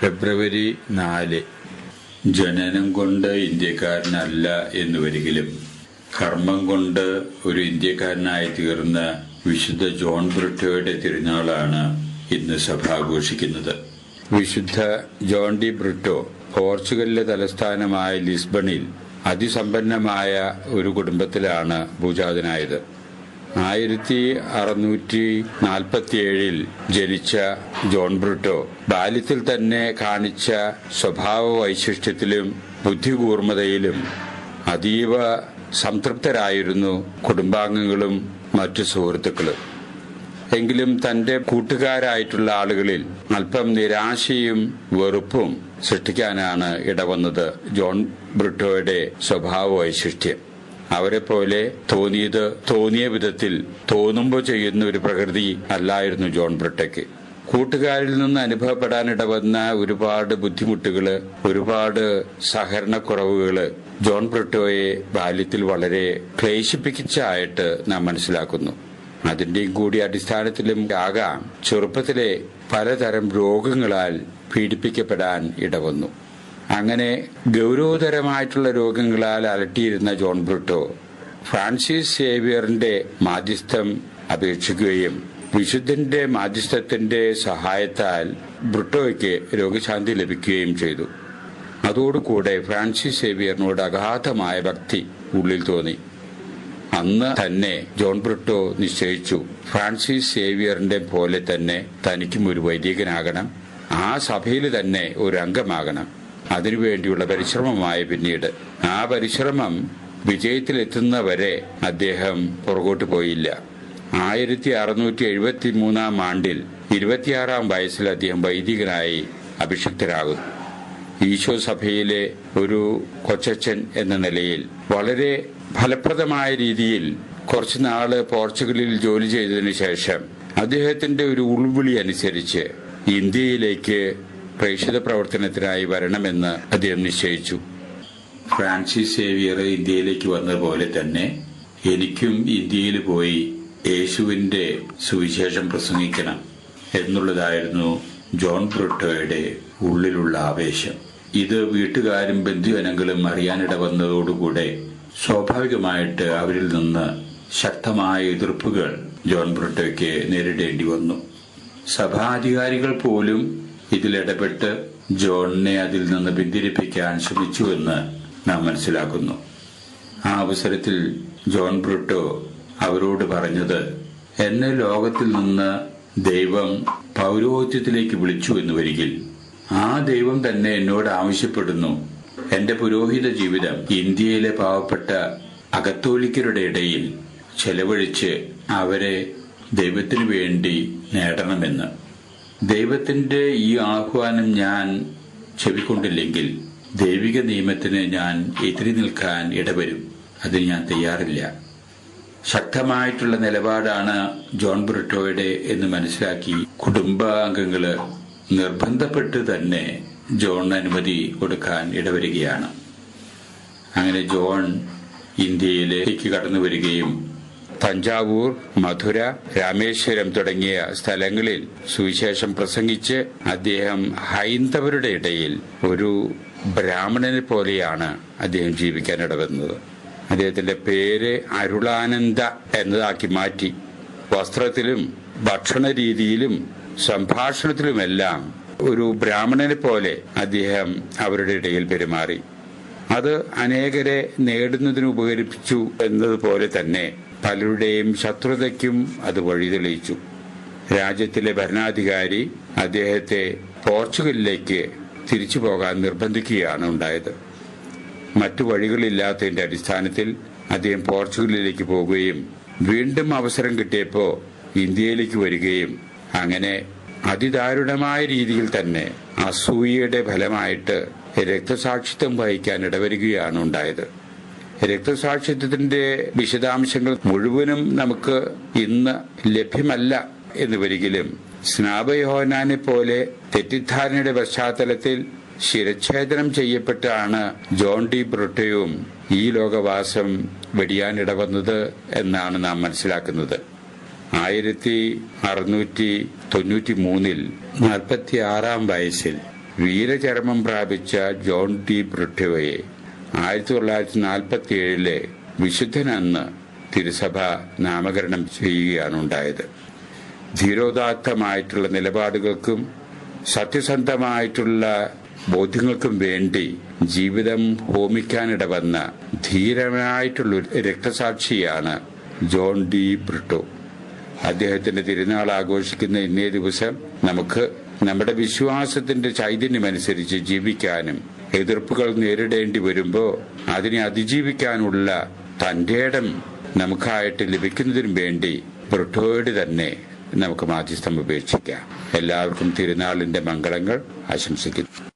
ഫെബ്രുവരി 4. ജനനം കൊണ്ട് ഇന്ത്യക്കാരനല്ല എന്നുവരികിലും കർമ്മം കൊണ്ട് ഒരു ഇന്ത്യക്കാരനായി തീർന്ന വിശുദ്ധ ജോൺ ബ്രിട്ടോയുടെ തിരുനാളാണ് ഇന്ന് സഭ ആഘോഷിക്കുന്നത്. വിശുദ്ധ ജോൺ ഡി ബ്രിട്ടോ പോർച്ചുഗലിലെ തലസ്ഥാനമായ ലിസ്ബണിൽ അതിസമ്പന്നമായ ഒരു കുടുംബത്തിലാണ് ഭൂജാതനായത്. 1647 ജനിച്ച ജോൺ ബ്രിട്ടോ ബാല്യത്തിൽ തന്നെ കാണിച്ച സ്വഭാവ വൈശിഷ്ട്യത്തിലും ബുദ്ധികൂർമ്മതയിലും അതീവ സംതൃപ്തരായിരുന്നു കുടുംബാംഗങ്ങളും മറ്റു സുഹൃത്തുക്കളും. എങ്കിലും തന്റെ കൂട്ടുകാരായിട്ടുള്ള ആളുകളിൽ അല്പം നിരാശയും വെറുപ്പും സൃഷ്ടിക്കാനാണ് ഇടവന്നത് ജോൺ ബ്രിട്ടോയുടെ സ്വഭാവ വൈശിഷ്ട്യം. അവരെ പോലെ തോന്നിയ വിധത്തിൽ തോന്നുമ്പോൾ ചെയ്യുന്ന ഒരു പ്രകൃതി അല്ലായിരുന്നു ജോൺ ബ്രിട്ടോയ്ക്ക്. കൂട്ടുകാരിൽ നിന്ന് അനുഭവപ്പെടാനിടവന്ന ഒരുപാട് ബുദ്ധിമുട്ടുകള്, ഒരുപാട് സഹകരണക്കുറവുകള് ജോൺ ബ്രിട്ടോയെ ബാല്യത്തിൽ വളരെ ക്ലേശിപ്പിച്ചായിട്ട് നാം മനസ്സിലാക്കുന്നു. അതിന്റെയും കൂടി അടിസ്ഥാനത്തിലും ആകാം ചെറുപ്പത്തിലെ പലതരം രോഗങ്ങളാൽ പീഡിപ്പിക്കപ്പെടാൻ ഇടവന്നു. അങ്ങനെ ഗൗരവതരമായിട്ടുള്ള രോഗങ്ങളാൽ അലട്ടിയിരുന്ന ജോൺ ബ്രിട്ടോ ഫ്രാൻസിസ് സേവിയറിന്റെ മാധ്യസ്ഥം അപേക്ഷിക്കുകയും വിശുദ്ധന്റെ മാധ്യസ്ഥത്തിന്റെ സഹായത്താൽ ബ്രിട്ടോയ്ക്ക് രോഗശാന്തി ലഭിക്കുകയും ചെയ്തു. അതോടുകൂടെ ഫ്രാൻസിസ് സേവിയറിനോട് അഗാധമായ ഭക്തി ഉള്ളിൽ തോന്നി. അന്ന് തന്നെ ജോൺ ബ്രിട്ടോ നിശ്ചയിച്ചു, ഫ്രാൻസിസ് സേവിയറിന്റെ പോലെ തന്നെ തനിക്കും ഒരു വൈദികനാകണം, ആ സഭയിൽ തന്നെ ഒരു അംഗമാകണം. അതിനുവേണ്ടിയുള്ള പരിശ്രമമായി പിന്നീട് ആ പരിശ്രമം വിജയത്തിലെത്തുന്നവരെ അദ്ദേഹം പുറകോട്ട് പോയില്ല. 1673 ആണ്ടിൽ 26 വയസ്സിൽ അദ്ദേഹം വൈദികനായി അഭിഷിക്തരാകുന്നു. ഈശോ സഭയിലെ ഒരു കൊച്ചച്ഛൻ എന്ന നിലയിൽ വളരെ ഫലപ്രദമായ രീതിയിൽ കുറച്ചുനാള് പോർച്ചുഗലിൽ ജോലി ചെയ്തതിനു ശേഷം അദ്ദേഹത്തിന്റെ ഒരു ഉൾവിളി അനുസരിച്ച് ഇന്ത്യയിലേക്ക് പ്രേക്ഷിത പ്രവർത്തനത്തിനായി വരണമെന്ന് അദ്ദേഹം നിശ്ചയിച്ചു. ഫ്രാൻസിസ് സേവിയർ ഇന്ത്യയിലേക്ക് വന്നതുപോലെ തന്നെ എനിക്കും ഇന്ത്യയിൽ പോയി യേശുവിന്റെ സുവിശേഷം പ്രസംഗിക്കണം എന്നുള്ളതായിരുന്നു ജോൺ ബ്രിട്ടോയുടെ ഉള്ളിലുള്ള ആവേശം. ഇത് വീട്ടുകാരും ബന്ധുജനങ്ങളും അറിയാനിടവന്നതോടുകൂടെ സ്വാഭാവികമായിട്ട് അവരിൽ നിന്ന് ശക്തമായ എതിർപ്പുകൾ ജോൺ ബ്രിട്ടോയ്ക്ക് നേരിടേണ്ടി വന്നു. സഭാധികാരികൾ പോലും ഇതിലിടപെട്ട് ജോണിനെ അതിൽ നിന്ന് പിന്തിരിപ്പിക്കാൻ ശ്രമിച്ചുവെന്ന് നാം മനസ്സിലാക്കുന്നു. ആ അവസരത്തിൽ ജോൺ ബ്രിട്ടോ അവരോട് പറഞ്ഞത്, എന്നെ ലോകത്തിൽ നിന്ന് ദൈവം പൗരോഹിത്യത്തിലേക്ക് വിളിച്ചു എന്ന് വരികിൽ ആ ദൈവം തന്നെ എന്നോട് ആവശ്യപ്പെടുന്നു, എന്റെ പുരോഹിത ജീവിതം ഇന്ത്യയിലെ പാവപ്പെട്ട അകത്തോലിക്കരുടെ ഇടയിൽ ചെലവഴിച്ച് അവരെ ദൈവത്തിനു വേണ്ടി നേടണമെന്ന്. ദൈവത്തിന്റെ ഈ ആഹ്വാനം ഞാൻ ചെവിക്കൊണ്ടില്ലെങ്കിൽ ദൈവിക നിയമത്തിന് ഞാൻ എതിരി നിൽക്കാൻ ഇടവരും. അതിന് ഞാൻ തയ്യാറില്ല. ശക്തമായിട്ടുള്ള നിലപാടാണ് ജോൺ ബ്രിട്ടോയുടെ എന്ന് മനസ്സിലാക്കി കുടുംബാംഗങ്ങള് നിർബന്ധപ്പെട്ട് തന്നെ ജോണിന് അനുമതി കൊടുക്കാൻ ഇടവരികയാണ്. അങ്ങനെ ജോൺ ഇന്ത്യയിലേക്ക് കടന്നു വരികയും തഞ്ചാവൂർ, മധുര, രാമേശ്വരം തുടങ്ങിയ സ്ഥലങ്ങളിൽ സുവിശേഷം പ്രസംഗിച്ച് അദ്ദേഹം ഹൈന്ദവരുടെ ഇടയിൽ ഒരു ബ്രാഹ്മണനെ പോലെയാണ് അദ്ദേഹം ജീവിക്കാൻ ഇടവന്നത്. അദ്ദേഹത്തിന്റെ പേര് അരുളാനന്ദ എന്നതാക്കി മാറ്റി. വസ്ത്രത്തിലും ഭക്ഷണ രീതിയിലും സംഭാഷണത്തിലുമെല്ലാം ഒരു ബ്രാഹ്മണനെ പോലെ അദ്ദേഹം അവരുടെ ഇടയിൽ പെരുമാറി. അത് അനേകരെ നേടുന്നതിന് ഉപകരിപ്പിച്ചു എന്നതുപോലെ തന്നെ പലരുടെയും ശത്രുതയ്ക്കും അത് വഴി തെളിയിച്ചു. രാജ്യത്തിലെ ഭരണാധികാരി അദ്ദേഹത്തെ പോർച്ചുഗലിലേക്ക് തിരിച്ചു പോകാൻ നിർബന്ധിക്കുകയാണ് ഉണ്ടായത്. മറ്റു വഴികളില്ലാത്തതിന്റെ അടിസ്ഥാനത്തിൽ അദ്ദേഹം പോർച്ചുഗലിലേക്ക് പോകുകയും വീണ്ടും അവസരം കിട്ടിയപ്പോൾ ഇന്ത്യയിലേക്ക് വരികയും അങ്ങനെ അതിദാരുണമായ രീതിയിൽ തന്നെ അസൂയയുടെ ഫലമായിട്ട് രക്തസാക്ഷിത്വം വഹിക്കാൻ ഇടവരികയാണ് ഉണ്ടായത്. രക്തസാക്ഷിത്വത്തിന്റെ വിശദാംശങ്ങൾ മുഴുവനും നമുക്ക് ഇന്ന് ലഭ്യമല്ല എന്ന് വരികിലും സ്നാപക യോഹന്നാനെ പോലെ തെറ്റിദ്ധാരണയുടെ പശ്ചാത്തലത്തിൽ ശിരച്ഛേദനം ചെയ്യപ്പെട്ടാണ് ജോൺ ഡി ബ്രിട്ടോയും ഈ ലോകവാസം വെടിയാനിടവന്നത് എന്നാണ് നാം മനസ്സിലാക്കുന്നത്. 1693 46 വയസ്സിൽ വീരചരമം പ്രാപിച്ച ജോൺ ഡി ബ്രിട്ടോയെ 1947 വിശുദ്ധനെന്ന് തിരുസഭ നാമകരണം ചെയ്യുകയാണ് ഉണ്ടായത്. ധീരോദാത്തമായിട്ടുള്ള നിലപാടുകൾക്കും സത്യസന്ധമായിട്ടുള്ള ബോധ്യങ്ങൾക്കും വേണ്ടി ജീവിതം ഹോമിക്കാനിടവന്ന ധീരനായിട്ടുള്ള രക്തസാക്ഷിയാണ് ജോൺ ഡി ബ്രിട്ടോ. അദ്ദേഹത്തിന്റെ തിരുനാൾ ആഘോഷിക്കുന്ന ഇന്നേ ദിവസം നമുക്ക് നമ്മുടെ വിശ്വാസത്തിന്റെ ചൈതന്യമനുസരിച്ച് ജീവിക്കാനും എതിർപ്പുകൾ നേരിടേണ്ടി വരുമ്പോൾ അതിനെ അതിജീവിക്കാനുള്ള തന്റെ ഇടം നമുക്കായിട്ട് ലഭിക്കുന്നതിനും വേണ്ടി ബ്രിട്ടോയോട് തന്നെ നമുക്ക് മാധ്യസ്ഥം ഉപേക്ഷിക്കാം. എല്ലാവർക്കും തിരുനാളിന്റെ മംഗളങ്ങൾ ആശംസിക്കുന്നു.